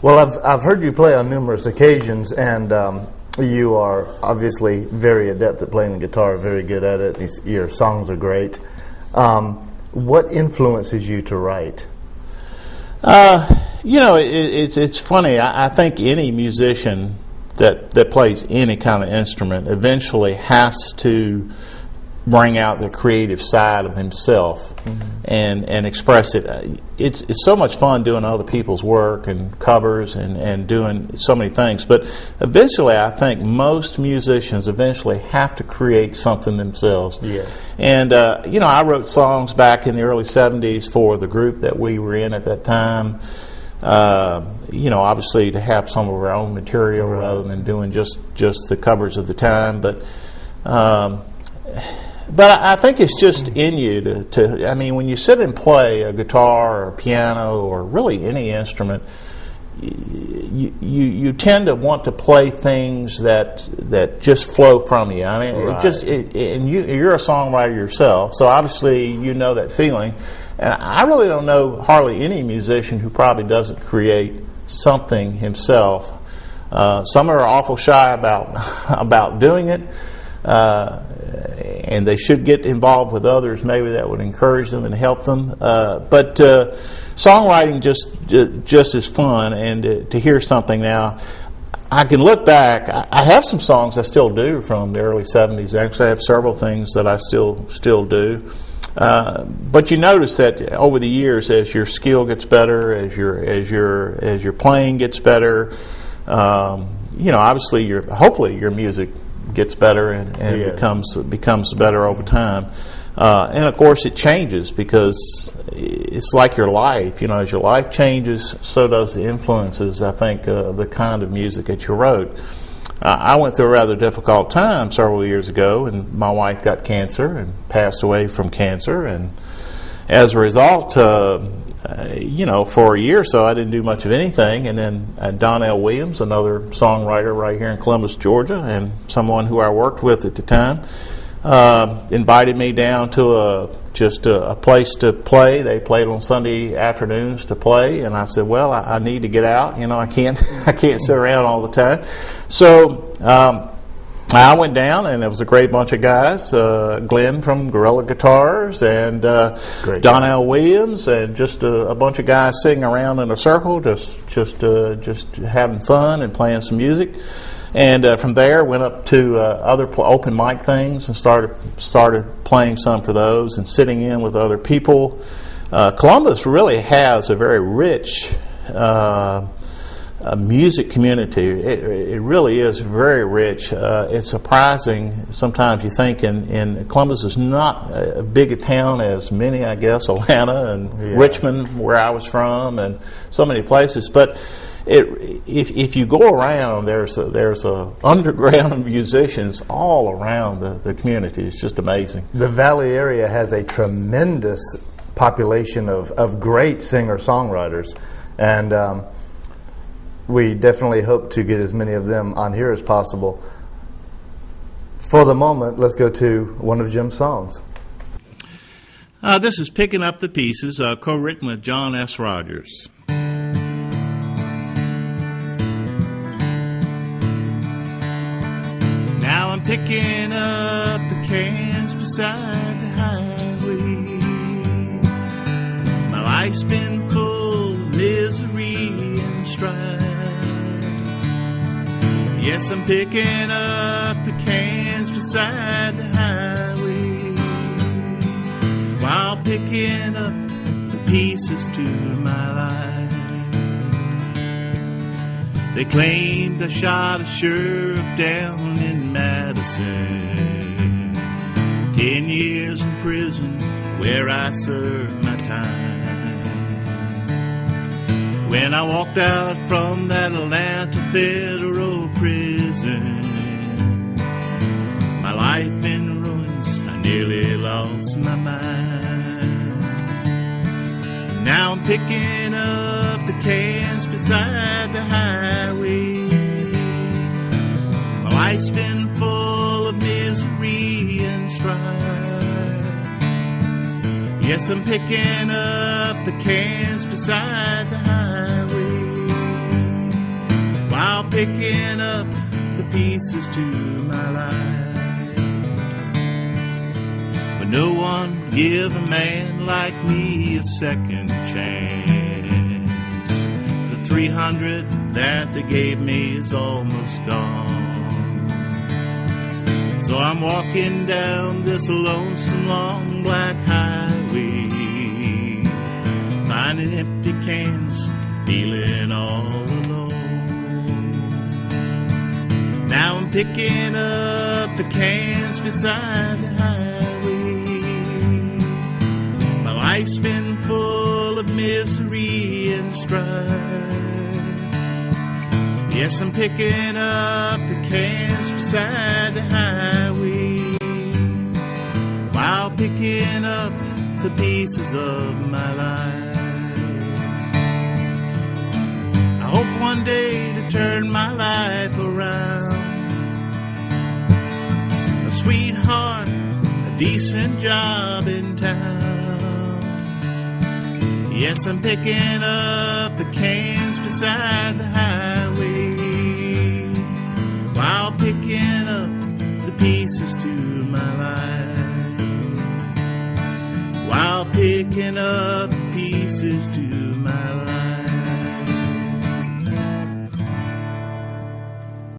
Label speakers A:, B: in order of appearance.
A: Well, I've heard you play on numerous occasions, and you are obviously very adept at playing the guitar, very good at it. Your songs are great. What influences you to write?
B: It's funny. I think any musician that plays any kind of instrument eventually has to bring out the creative side of himself and express it. It's so much fun doing other people's work and covers and doing so many things. But eventually, I think most musicians eventually have to create something themselves.
A: Yes.
B: And, I wrote songs back in the early 70s for the group that we were in at that time. Obviously to have some of our own material rather than doing just the covers of the time. But I think it's just in you when you sit and play a guitar or a piano or really any instrument, you tend to want to play things that just flow from you. I mean, and you're a songwriter yourself, so obviously you know that feeling. And I really don't know hardly any musician who probably doesn't create something himself. Some are awful shy about doing it. And they should get involved with others maybe that would encourage them and help them. But songwriting just is fun, and to hear something now, I can look back. I have some songs I still do from the early 70s. Actually, I have several things that I still do. But you notice that over the years, as your skill gets better, as your playing gets better, obviously hopefully your music gets better and becomes better over time. And of course it changes because it's like your life. As your life changes, so does the influences, I think, of the kind of music that you wrote. I went through a rather difficult time several years ago, and my wife got cancer and passed away from cancer. And as a result, for a year or so, I didn't do much of anything. And then Donnell Williams, another songwriter right here in Columbus, Georgia, and someone who I worked with at the time, invited me down to a place to play. They played on Sunday afternoons to play, and I said, "Well, I need to get out. I can't sit around all the time." So I went down, and it was a great bunch of guys. Glenn from Gorilla Guitars and Donnell Williams, and just a bunch of guys sitting around in a circle, just having fun and playing some music. And from there, went up to other open mic things and started playing some for those and sitting in with other people. Columbus really has a very rich music community. It really is very rich. It's surprising sometimes. You think in Columbus is not as big a town as many, I guess, Atlanta and Richmond, where I was from, and so many places. But if you go around, there's a underground of musicians all around the community. It's just amazing.
A: The Valley area has a tremendous population of great singer-songwriters, and we definitely hope to get as many of them on here as possible. For the moment, let's go to one of Jim's songs.
B: This is Picking Up the Pieces, co-written with John S. Rogers. Now I'm picking up the cans beside the highway. My life's been full of misery and strife. Yes, I'm picking up the cans beside the highway, while picking up the pieces to my life. They claimed I shot a sheriff down in Madison. 10 years in prison where I served my time. When I walked out from that Atlanta federal prison, my life in ruins, I nearly lost my mind. Now I'm picking up the cans beside the highway. My life's been full of misery and strife. Yes, I'm picking up the cans beside the highway, picking up the pieces to my life. But no one give a man like me a second chance. The 300 that they gave me is almost gone. So I'm walking down this lonesome long black highway, finding empty cans, feeling all alone. Now I'm picking up the cans beside the highway. My life's been full of misery and strife. Yes, I'm picking up the cans beside the highway, while picking up the pieces of my life. I hope one day to turn my life around. A sweetheart, a decent job in town. Yes, I'm picking up the cans beside the highway, while picking up the pieces to my life. While picking up the pieces to